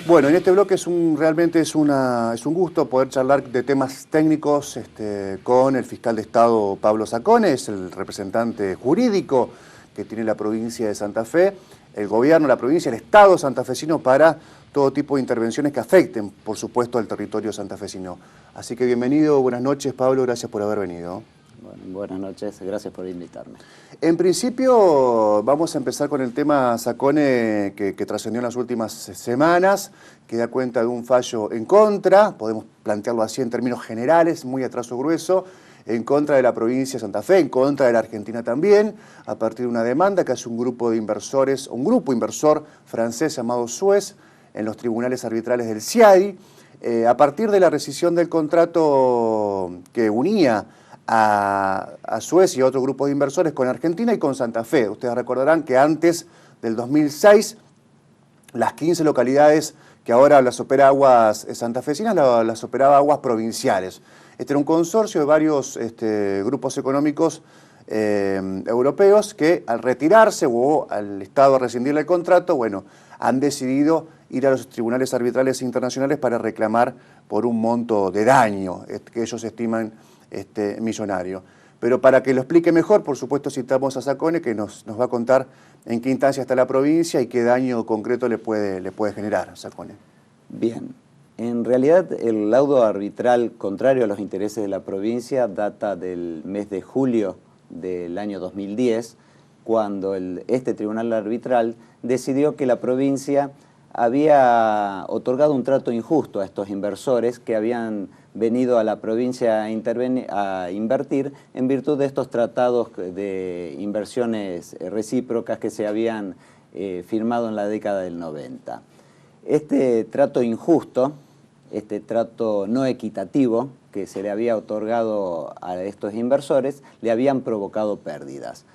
Bueno, en este bloque realmente es un gusto poder charlar de temas técnicos con el fiscal de Estado Pablo Zacones, el representante jurídico que tiene la provincia de Santa Fe, el gobierno, la provincia, el Estado santafesino para todo tipo de intervenciones que afecten, por supuesto, al territorio santafesino. Así que bienvenido, buenas noches, Pablo, gracias por haber venido. Bueno, buenas noches, gracias por invitarme. En principio vamos a empezar con el tema Zacone que trascendió en las últimas semanas, que da cuenta de un fallo en contra, podemos plantearlo así en términos generales, muy a trazo grueso, en contra de la provincia de Santa Fe, en contra de la Argentina también, a partir de una demanda que hace un grupo de inversores, un grupo inversor francés llamado Suez, en los tribunales arbitrales del CIADI, a partir de la rescisión del contrato que unía a Suez y a otro grupo de inversores con Argentina y con Santa Fe. Ustedes recordarán que antes del 2006, las 15 localidades que ahora las opera Aguas santafesinas las operaba Aguas Provinciales. Este era un consorcio de varios grupos económicos europeos que al retirarse o al Estado rescindirle el contrato, bueno, han decidido ir a los tribunales arbitrales internacionales para reclamar por un monto de daño que ellos estiman millonario. Pero para que lo explique mejor, por supuesto citamos a Zacone, que nos va a contar en qué instancia está la provincia y qué daño concreto le puede generar, Zacone. Bien, en realidad el laudo arbitral contrario a los intereses de la provincia data del mes de julio del año 2010, cuando este tribunal arbitral decidió que la provincia había otorgado un trato injusto a estos inversores que habían venido a la provincia a invertir en virtud de estos tratados de inversiones recíprocas que se habían firmado en la década del 90. Este trato injusto, este trato no equitativo que se le había otorgado a estos inversores, le habían provocado pérdidas.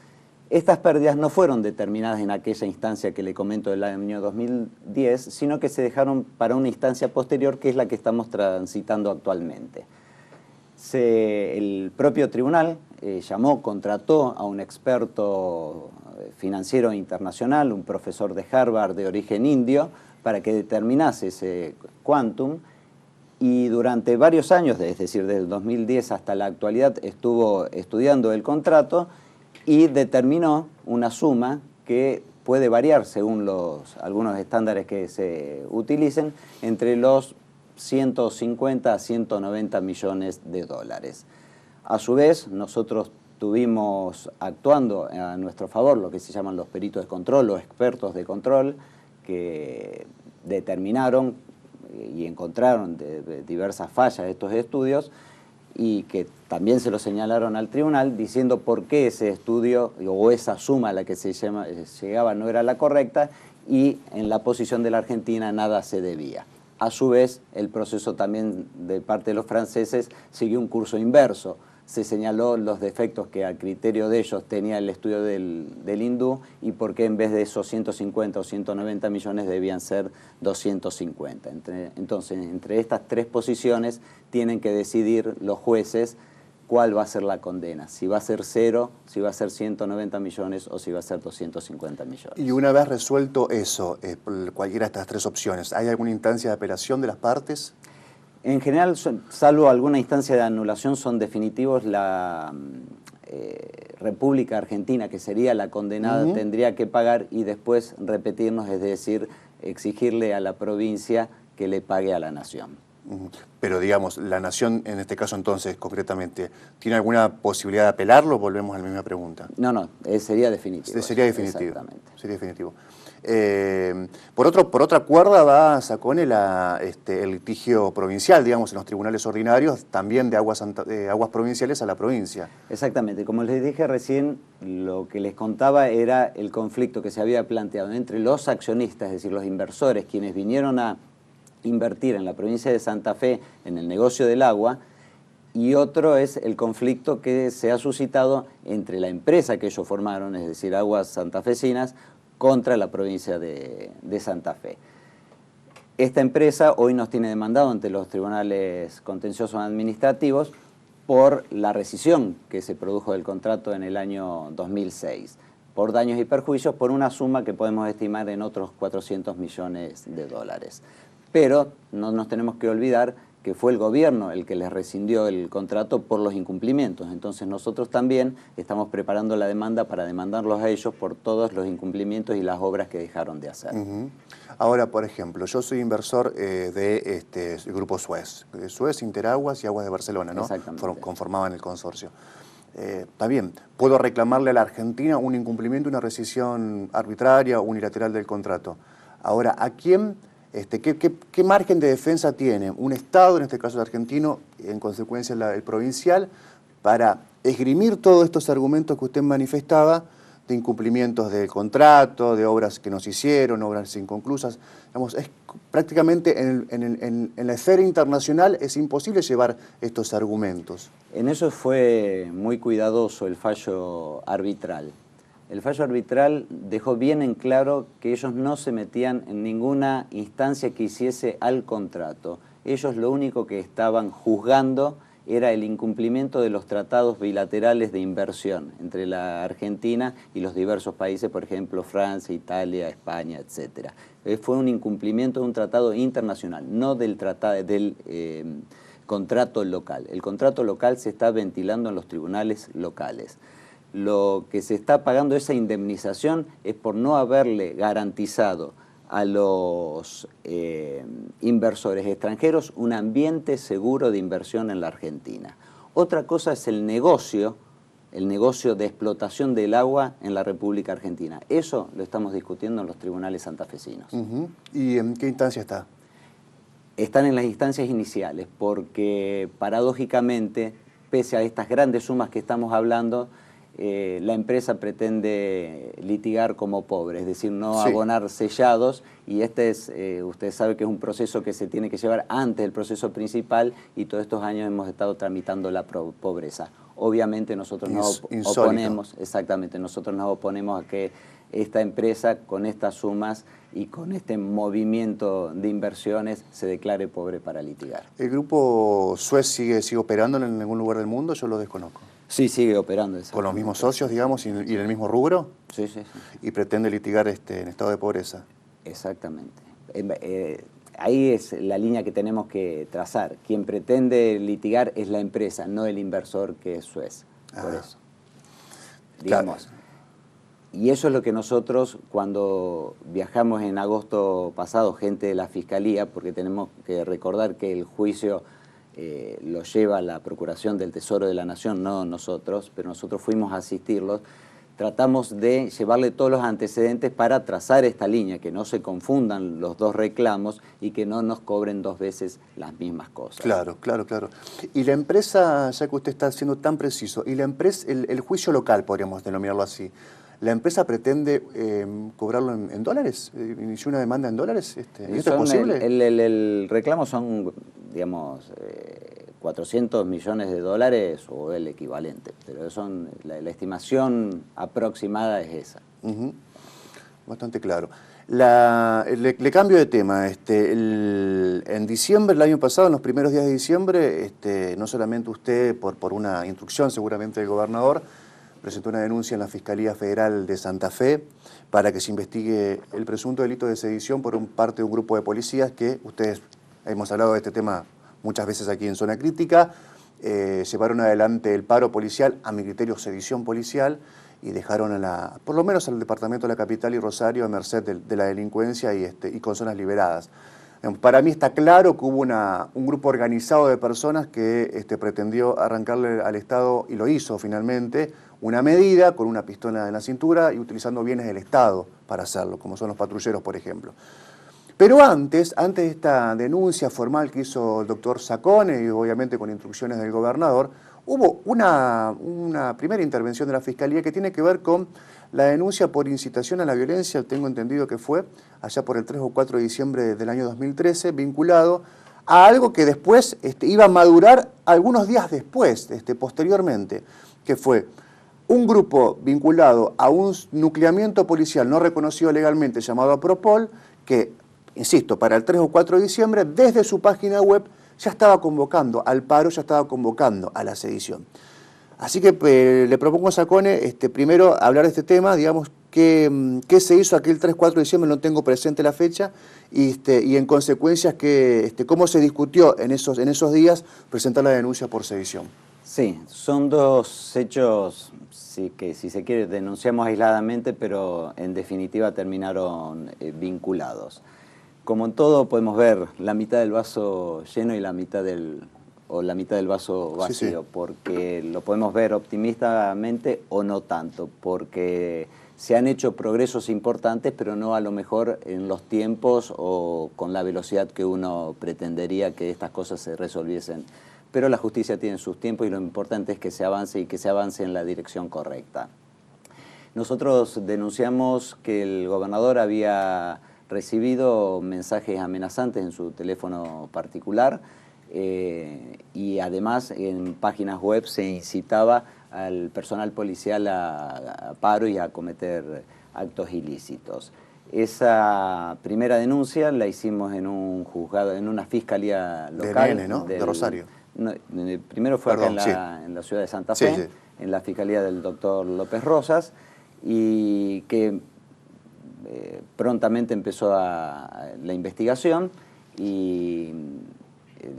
Estas pérdidas no fueron determinadas en aquella instancia que le comento del año 2010, sino que se dejaron para una instancia posterior, que es la que estamos transitando actualmente. El propio tribunal contrató a un experto financiero internacional, un profesor de Harvard de origen indio, para que determinase ese quantum, y durante varios años, es decir, desde el 2010 hasta la actualidad, estuvo estudiando el contrato y determinó una suma que puede variar según algunos estándares que se utilicen entre los 150 a 190 millones de dólares. A su vez, nosotros tuvimos actuando a nuestro favor lo que se llaman los peritos de control o expertos de control, que determinaron y encontraron diversas fallas de estos estudios y que también se lo señalaron al tribunal diciendo por qué ese estudio o esa suma a la que se llegaba no era la correcta y en la posición de la Argentina nada se debía. A su vez, el proceso también de parte de los franceses siguió un curso inverso. Se señaló los defectos que a criterio de ellos tenía el estudio del hindú y por qué en vez de esos 150 o 190 millones debían ser 250. Entonces, entre estas tres posiciones tienen que decidir los jueces cuál va a ser la condena, si va a ser 0, si va a ser 190 millones o si va a ser 250 millones. Y una vez resuelto eso, cualquiera de estas tres opciones, ¿hay alguna instancia de apelación de las partes? En general, salvo alguna instancia de anulación, son definitivos. La República Argentina, que sería la condenada, tendría que pagar y después repetirnos, es decir, exigirle a la provincia que le pague a la nación. Pero digamos, la nación, en este caso entonces, concretamente, ¿tiene alguna posibilidad de apelarlo? Volvemos a la misma pregunta. No, sería definitivo. Sería definitivo. Exactamente. Sería definitivo. Por otra cuerda va Zacone el litigio provincial, digamos, en los tribunales ordinarios, también de aguas provinciales a la provincia. Exactamente. Como les dije recién, lo que les contaba era el conflicto que se había planteado entre los accionistas, es decir, los inversores, quienes vinieron a invertir en la provincia de Santa Fe en el negocio del agua, y otro es el conflicto que se ha suscitado entre la empresa que ellos formaron, es decir, Aguas Santafesinas, contra la provincia de Santa Fe. Esta empresa hoy nos tiene demandado ante los tribunales contenciosos administrativos por la rescisión que se produjo del contrato en el año 2006, por daños y perjuicios, por una suma que podemos estimar en otros 400 millones de dólares. Pero no nos tenemos que olvidar que fue el gobierno el que les rescindió el contrato por los incumplimientos. Entonces nosotros también estamos preparando la demanda para demandarlos a ellos por todos los incumplimientos y las obras que dejaron de hacer. Ahora, por ejemplo, yo soy inversor del grupo Suez. Suez, Interaguas y Aguas de Barcelona, ¿no? Exactamente. Conformaban el consorcio. Está bien, puedo reclamarle a la Argentina un incumplimiento, una rescisión arbitraria o unilateral del contrato. Ahora, ¿a quién, qué margen de defensa tiene un Estado, en este caso el argentino, en consecuencia el provincial, para esgrimir todos estos argumentos que usted manifestaba de incumplimientos del contrato, de obras que no se hicieron, obras inconclusas? Digamos, es prácticamente en la esfera internacional es imposible llevar estos argumentos. En eso fue muy cuidadoso el fallo arbitral. El fallo arbitral dejó bien en claro que ellos no se metían en ninguna instancia que hiciese al contrato. Ellos lo único que estaban juzgando era el incumplimiento de los tratados bilaterales de inversión entre la Argentina y los diversos países, por ejemplo, Francia, Italia, España, etc. Fue un incumplimiento de un tratado internacional, no del contrato local. El contrato local se está ventilando en los tribunales locales. Lo que se está pagando esa indemnización es por no haberle garantizado a los inversores extranjeros un ambiente seguro de inversión en la Argentina. Otra cosa es el negocio de explotación del agua en la República Argentina. Eso lo estamos discutiendo en los tribunales santafesinos. ¿Y en qué instancia está? Están en las instancias iniciales porque, paradójicamente, pese a estas grandes sumas que estamos hablando, la empresa pretende litigar como pobre, es decir, no abonar sellados, y usted sabe que es un proceso que se tiene que llevar antes del proceso principal, y todos estos años hemos estado tramitando la pobreza. Obviamente nosotros nos oponemos, nosotros nos oponemos a que esta empresa con estas sumas y con este movimiento de inversiones se declare pobre para litigar. ¿El grupo Suez sigue operando en algún lugar del mundo? Yo lo desconozco. Sí, sigue operando. ¿Con los mismos socios, digamos, y en el mismo rubro? Sí. ¿Y pretende litigar en estado de pobreza? Exactamente. Ahí es la línea que tenemos que trazar. Quien pretende litigar es la empresa, no el inversor, que es Suez. Por eso. Digamos. Claro. Y eso es lo que nosotros, cuando viajamos en agosto pasado, gente de la Fiscalía, porque tenemos que recordar que el juicio lo lleva la Procuración del Tesoro de la Nación, no nosotros, pero nosotros fuimos a asistirlos, tratamos de llevarle todos los antecedentes para trazar esta línea, que no se confundan los dos reclamos y que no nos cobren dos veces las mismas cosas. Claro. Y la empresa, ya que usted está siendo tan preciso, y la empresa, el juicio local, podríamos denominarlo así, ¿la empresa pretende cobrarlo en dólares? ¿Inició una demanda en dólares? ¿Esto es posible? El reclamo son, digamos, 400 millones de dólares o el equivalente, pero la estimación aproximada es esa. Bastante claro. Le cambio de tema. En diciembre, el año pasado, en los primeros días de diciembre, no solamente usted, por una instrucción seguramente del gobernador, presentó una denuncia en la Fiscalía Federal de Santa Fe para que se investigue el presunto delito de sedición por parte de un grupo de policías que, ustedes, hemos hablado de este tema muchas veces aquí en Zona Crítica, llevaron adelante el paro policial, a mi criterio sedición policial, y dejaron por lo menos al departamento de la capital y Rosario a merced de la delincuencia y con zonas liberadas. Para mí está claro que hubo un grupo organizado de personas que pretendió arrancarle al Estado, y lo hizo finalmente, una medida con una pistola en la cintura y utilizando bienes del Estado para hacerlo, como son los patrulleros, por ejemplo. Pero antes de esta denuncia formal que hizo el doctor Sacone, y obviamente con instrucciones del gobernador, hubo una primera intervención de la Fiscalía que tiene que ver con la denuncia por incitación a la violencia, tengo entendido que fue allá por el 3 o 4 de diciembre del año 2013, vinculado a algo que después iba a madurar algunos días después, posteriormente, que fue un grupo vinculado a un nucleamiento policial no reconocido legalmente llamado Apropol, que, insisto, para el 3 o 4 de diciembre, desde su página web, ya estaba convocando al paro, ya estaba convocando a la sedición. Así que le propongo a Sacone, primero, hablar de este tema, digamos, qué se hizo aquel 3-4 de diciembre, no tengo presente la fecha, y en consecuencia, cómo se discutió en esos días presentar la denuncia por sedición. Sí, son dos hechos sí, que, si se quiere, denunciamos aisladamente, pero en definitiva terminaron vinculados. Como en todo, podemos ver la mitad del vaso lleno y la mitad del vaso vacío, sí, sí. Porque lo podemos ver optimistamente o no tanto, porque se han hecho progresos importantes, pero no a lo mejor en los tiempos o con la velocidad que uno pretendería que estas cosas se resolviesen. Pero la justicia tiene sus tiempos y lo importante es que se avance y que se avance en la dirección correcta. Nosotros denunciamos que el gobernador había recibido mensajes amenazantes en su teléfono particular y además en páginas web se incitaba al personal policial a paro y a cometer actos ilícitos. Esa primera denuncia la hicimos en un juzgado, en una fiscalía local. De Nene, ¿no? De Rosario. No, primero fue acá en la ciudad de Santa Fe, sí, sí. En la fiscalía del doctor López Rosas, y que prontamente empezó la investigación y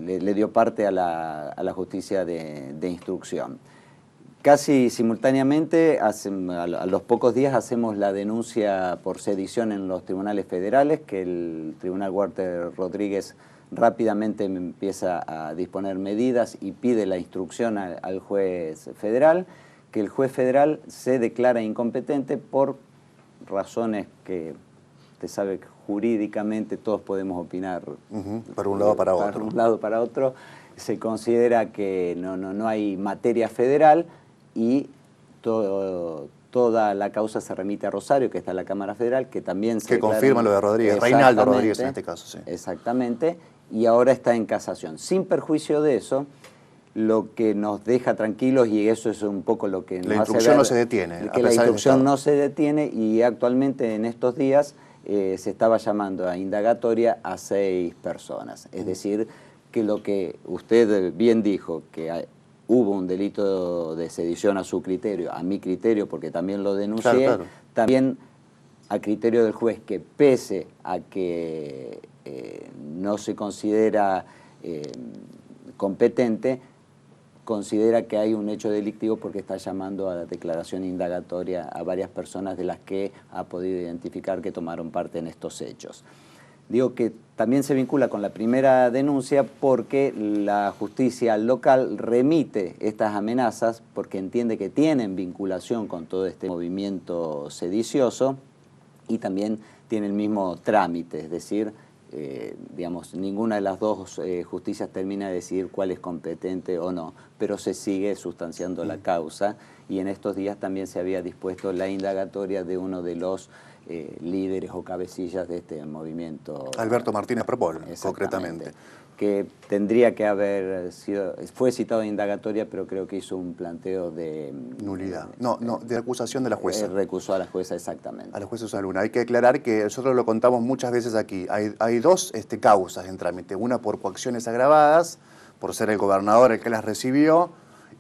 le dio parte a la justicia de instrucción. Casi simultáneamente, a los pocos días, hacemos la denuncia por sedición en los tribunales federales, que el Tribunal Walter Rodríguez rápidamente empieza a disponer medidas y pide la instrucción al juez federal, que el juez federal se declara incompetente por razones que usted sabe que jurídicamente todos podemos opinar. Para un lado para otro. Para un lado para otro. Se considera que no hay materia federal y toda la causa se remite a Rosario, que está en la Cámara Federal, que también se confirma lo de Rodríguez, Reinaldo Rodríguez en este caso. Sí. Exactamente, y ahora está en casación. Sin perjuicio de eso, lo que nos deja tranquilos, y eso es un poco lo que nos hace ver... La instrucción no se detiene. Que la instrucción no se detiene, y actualmente en estos días se estaba llamando a indagatoria a 6 personas. Es decir, que lo que usted bien dijo, que hubo un delito de sedición a su criterio, a mi criterio, porque también lo denuncié, claro. También a criterio del juez, que pese a que no se considera competente, considera que hay un hecho delictivo porque está llamando a la declaración indagatoria a varias personas de las que ha podido identificar que tomaron parte en estos hechos. Digo que también se vincula con la primera denuncia porque la justicia local remite estas amenazas porque entiende que tienen vinculación con todo este movimiento sedicioso y también tiene el mismo trámite, es decir, digamos, ninguna de las dos justicias termina de decidir cuál es competente o no, pero se sigue sustanciando la causa y en estos días también se había dispuesto la indagatoria de uno de los líderes o cabecillas de este movimiento. Alberto Martínez Propol, concretamente. Que tendría que haber sido, fue citado en indagatoria, pero creo que hizo un planteo de... Nulidad. De acusación de la jueza. Recusó a la jueza, exactamente. A la jueza Susana Luna. Hay que aclarar que nosotros lo contamos muchas veces aquí. Hay dos causas en trámite. Una por coacciones agravadas, por ser el gobernador el que las recibió,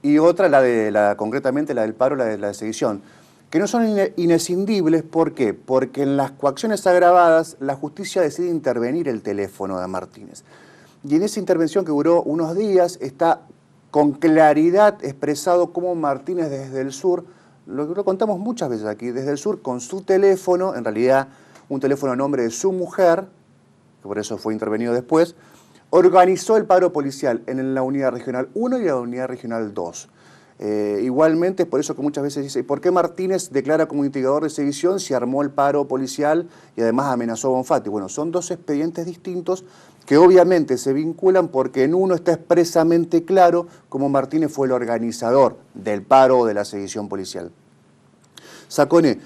y otra, concretamente, la del paro, la de sedición, que no son inescindibles. ¿Por qué? Porque en las coacciones agravadas la justicia decide intervenir el teléfono de Martínez. Y en esa intervención, que duró unos días, está con claridad expresado cómo Martínez desde el sur, lo contamos muchas veces aquí, desde el sur con su teléfono, en realidad un teléfono a nombre de su mujer, que por eso fue intervenido después, organizó el paro policial en la unidad regional 1 y la unidad regional 2. Igualmente, es por eso que muchas veces dice, ¿por qué Martínez declara como instigador de sedición si armó el paro policial y además amenazó a Bonfatti? Bueno, son dos expedientes distintos que obviamente se vinculan porque en uno está expresamente claro cómo Martínez fue el organizador del paro o de la sedición policial. Saccone,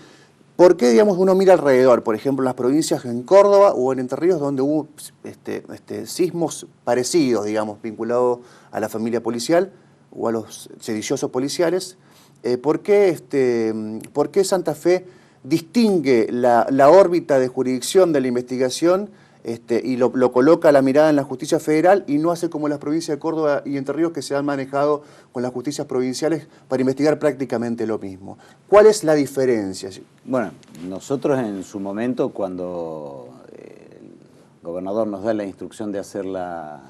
¿por qué, digamos, uno mira alrededor? Por ejemplo, en las provincias en Córdoba o en Entre Ríos, donde hubo sismos parecidos, digamos, vinculados a la familia policial o a los sediciosos policiales, ¿por qué Santa Fe distingue la órbita de jurisdicción de la investigación y lo coloca la mirada en la justicia federal y no hace como las provincias de Córdoba y Entre Ríos, que se han manejado con las justicias provinciales para investigar prácticamente lo mismo. ¿Cuál es la diferencia? Bueno, nosotros en su momento, cuando el gobernador nos da la instrucción de hacer la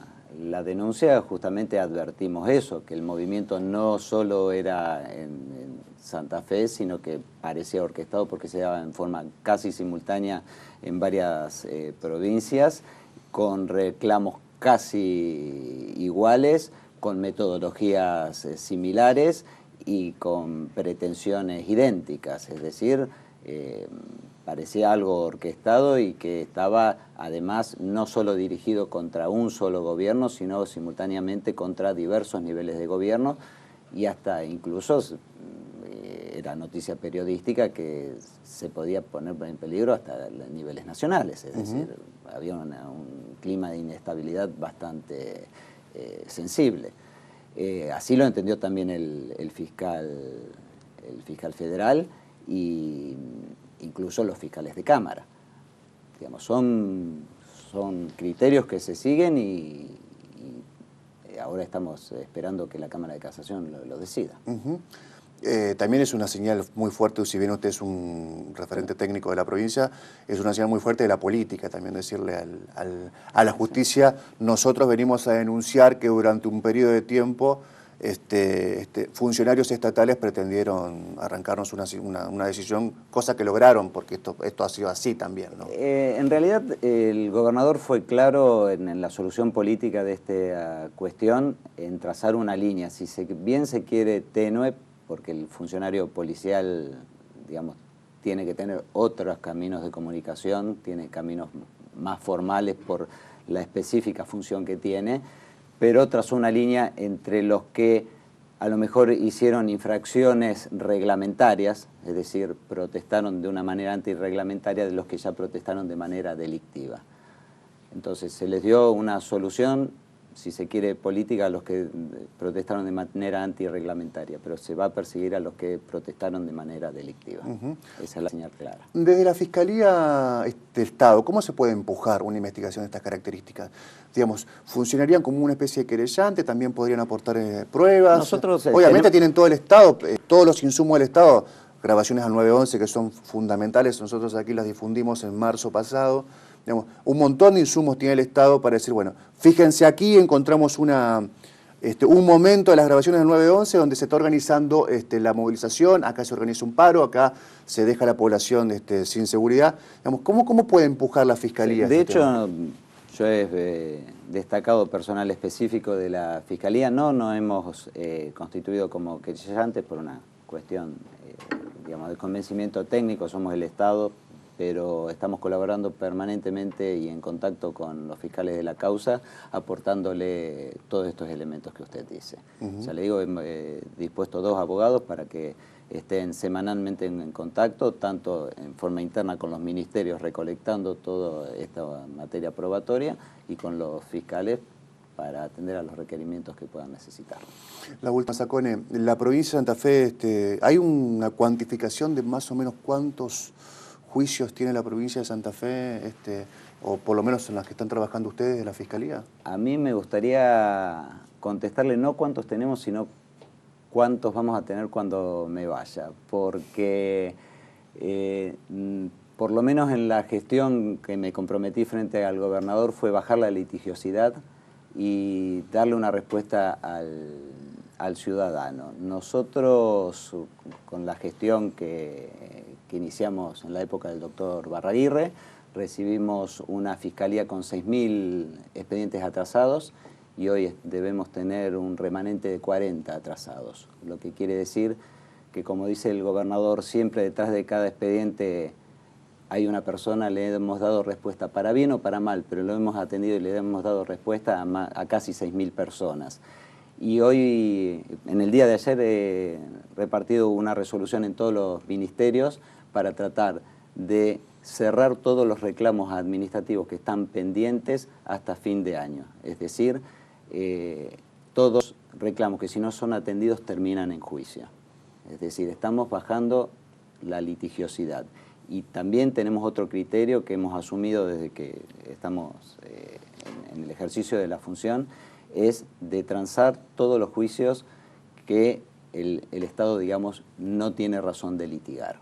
denuncia, justamente advertimos eso, que el movimiento no solo era en Santa Fe, sino que parecía orquestado porque se daba en forma casi simultánea en varias provincias, con reclamos casi iguales, con metodologías similares y con pretensiones idénticas, es decir, parecía algo orquestado y que estaba además no solo dirigido contra un solo gobierno, sino simultáneamente contra diversos niveles de gobierno y hasta incluso era noticia periodística que se podía poner en peligro hasta niveles nacionales, es decir, había un clima de inestabilidad bastante sensible. Así lo entendió también el fiscal federal y incluso los fiscales de Cámara. Digamos, son criterios que se siguen y ahora estamos esperando que la Cámara de Casación lo decida. También es una señal muy fuerte, si bien usted es un referente técnico de la provincia, es una señal muy fuerte de la política también, decirle a la justicia, nosotros venimos a denunciar que durante un periodo de tiempo funcionarios estatales pretendieron arrancarnos una decisión, cosa que lograron, porque esto ha sido así también, ¿no? En realidad el gobernador fue claro en la solución política de esta cuestión, en trazar una línea, si bien se quiere tenue, porque el funcionario policial, digamos, tiene que tener otros caminos de comunicación, tiene caminos más formales por la específica función que tiene, pero trazó una línea entre los que a lo mejor hicieron infracciones reglamentarias, es decir, protestaron de una manera antirreglamentaria, de los que ya protestaron de manera delictiva. Entonces se les dio una solución, si se quiere, política a los que protestaron de manera antirreglamentaria, pero se va a perseguir a los que protestaron de manera delictiva. Esa es la señal clara. Desde la Fiscalía del Estado, ¿cómo se puede empujar una investigación de estas características? Digamos, ¿funcionarían como una especie de querellante? ¿También podrían aportar pruebas? Nosotros, obviamente tienen todo el Estado, todos los insumos del Estado, grabaciones al 911 que son fundamentales, nosotros aquí las difundimos en marzo pasado. Digamos, un montón de insumos tiene el Estado para decir, bueno, fíjense aquí encontramos un momento de las grabaciones del 911 donde se está organizando la movilización, acá se organiza un paro, acá se deja a la población sin seguridad. Digamos, ¿cómo puede empujar la Fiscalía? De hecho, yo he destacado personal específico de la Fiscalía, no hemos constituido como querellantes por una cuestión digamos, de convencimiento técnico, somos el Estado, pero estamos colaborando permanentemente y en contacto con los fiscales de la causa, aportándole todos estos elementos que usted dice. Ya le digo, he dispuesto 2 abogados para que estén semanalmente en contacto, tanto en forma interna con los ministerios, recolectando toda esta materia probatoria, y con los fiscales para atender a los requerimientos que puedan necesitar. La última, Sacone, la provincia de Santa Fe, ¿hay una cuantificación de más o menos cuántos juicios tiene la provincia de Santa Fe, o por lo menos en las que están trabajando ustedes de la Fiscalía? A mí me gustaría contestarle no cuántos tenemos, sino cuántos vamos a tener cuando me vaya, porque por lo menos en la gestión que me comprometí frente al gobernador fue bajar la litigiosidad y darle una respuesta al ciudadano. Nosotros, con la gestión que iniciamos en la época del doctor Barraguirre, recibimos una fiscalía con 6.000 expedientes atrasados y hoy debemos tener un remanente de 40 atrasados, lo que quiere decir que, como dice el gobernador, siempre detrás de cada expediente hay una persona, le hemos dado respuesta para bien o para mal, pero lo hemos atendido y le hemos dado respuesta a casi 6.000 personas. Y hoy, en el día de ayer, he repartido una resolución en todos los ministerios para tratar de cerrar todos los reclamos administrativos que están pendientes hasta fin de año. Es decir, todos reclamos que si no son atendidos terminan en juicio. Es decir, estamos bajando la litigiosidad. Y también tenemos otro criterio que hemos asumido desde que estamos en el ejercicio de la función, es de transar todos los juicios que el Estado, digamos, no tiene razón de litigar.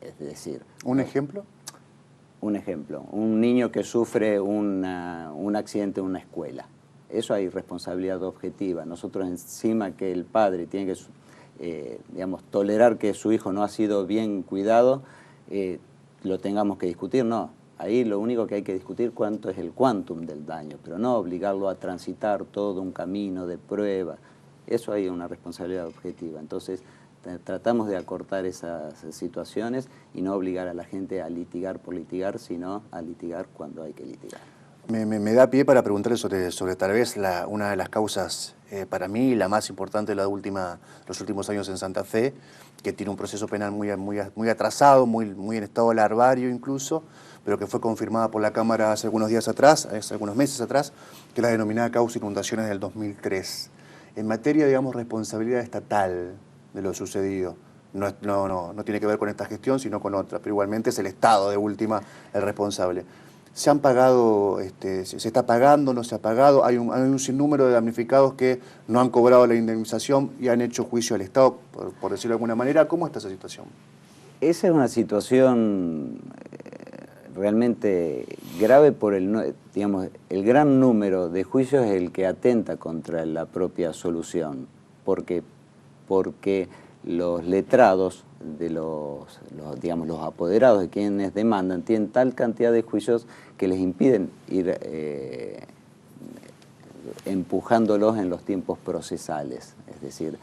Es decir... ¿Un ejemplo? Un ejemplo, un niño que sufre un accidente en una escuela. Eso hay responsabilidad objetiva. Nosotros encima que el padre tiene que, digamos, tolerar que su hijo no ha sido bien cuidado, lo tengamos que discutir, no. Ahí lo único que hay que discutir cuánto es el quantum del daño, pero no obligarlo a transitar todo un camino de prueba. Eso hay una responsabilidad objetiva. Entonces, tratamos de acortar esas situaciones y no obligar a la gente a litigar por litigar, sino a litigar cuando hay que litigar. Me da pie para preguntarle sobre tal vez una de las causas, para mí, la más importante de los últimos años en Santa Fe, que tiene un proceso penal muy atrasado, muy en estado larvario incluso, pero que fue confirmada por la Cámara hace algunos días atrás, hace algunos meses atrás, que es la denominada causa inundaciones del 2003. En materia, digamos, responsabilidad estatal de lo sucedido, no tiene que ver con esta gestión, sino con otra, pero igualmente es el Estado de última el responsable. ¿Se han pagado, se está pagando, no se ha pagado? Hay un sinnúmero de damnificados que no han cobrado la indemnización y han hecho juicio al Estado, por decirlo de alguna manera. ¿Cómo está esa situación? Esa es una situación realmente grave por digamos, el gran número de juicios es el que atenta contra la propia solución, porque los letrados de digamos, los apoderados de quienes demandan tienen tal cantidad de juicios que les impiden ir empujándolos en los tiempos procesales. Es decir,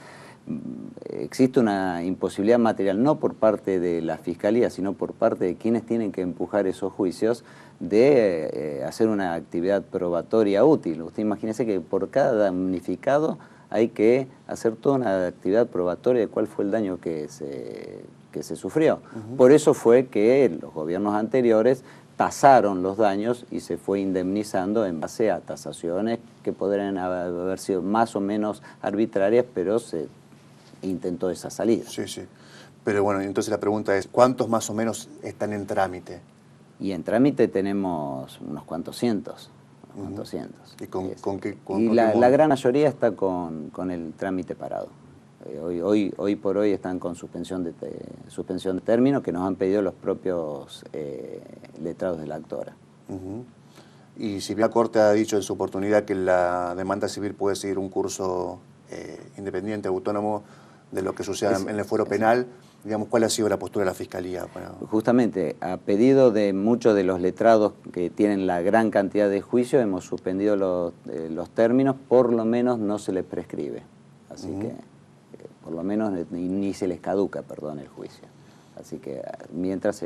existe una imposibilidad material, no por parte de la Fiscalía, sino por parte de quienes tienen que empujar esos juicios, de hacer una actividad probatoria útil. Usted imagínese que por cada damnificado hay que hacer toda una actividad probatoria de cuál fue el daño que se sufrió. Por eso fue que los gobiernos anteriores tasaron los daños y se fue indemnizando en base a tasaciones que podrían haber sido más o menos arbitrarias, pero se intentó esa salida. Sí, sí. Pero bueno, entonces la pregunta es, ¿cuántos más o menos están en trámite? Y en trámite tenemos unos cuantos cientos. ¿Y con qué? La gran mayoría está con el trámite parado. Hoy por hoy están con suspensión de término que nos han pedido los propios letrados de la actora. Y si bien la Corte ha dicho en su oportunidad que la demanda civil puede seguir un curso independiente, autónomo de lo que suceda en el fuero penal, digamos, ¿cuál ha sido la postura de la Fiscalía? Justamente, a pedido de muchos de los letrados que tienen la gran cantidad de juicios, hemos suspendido los términos, por lo menos no se les prescribe. Así que, por lo menos, ni se les caduca, perdón, el juicio. Así que, mientras,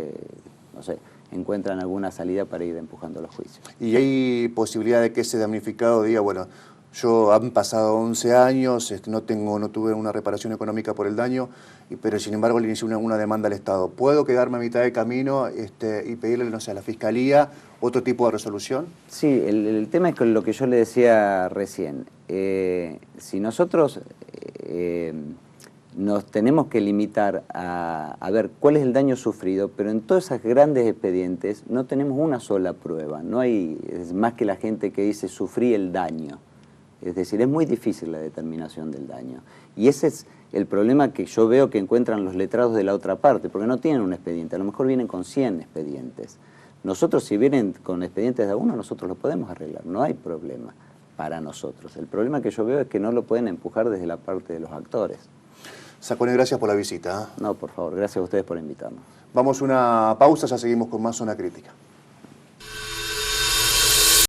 no sé, encuentran alguna salida para ir empujando los juicios. ¿Y hay posibilidad de que ese damnificado diga, bueno, yo han pasado 11 años, no tuve una reparación económica por el daño, pero sin embargo le inicié una demanda al Estado? ¿Puedo quedarme a mitad de camino y pedirle, no sé, a la Fiscalía otro tipo de resolución? Sí, el tema es con lo que yo le decía recién. Si nosotros nos tenemos que limitar a ver cuál es el daño sufrido, pero en todos esos grandes expedientes no tenemos una sola prueba. No hay, es más que la gente que dice sufrí el daño. Es decir, es muy difícil la determinación del daño. Y ese es el problema que yo veo que encuentran los letrados de la otra parte, porque no tienen un expediente, a lo mejor vienen con 100 expedientes. Nosotros, si vienen con expedientes de uno, nosotros lo podemos arreglar, no hay problema para nosotros. El problema que yo veo es que no lo pueden empujar desde la parte de los actores. Sacone, gracias por la visita. No, por favor, gracias a ustedes por invitarnos. Vamos a una pausa, ya seguimos con más Zona Crítica.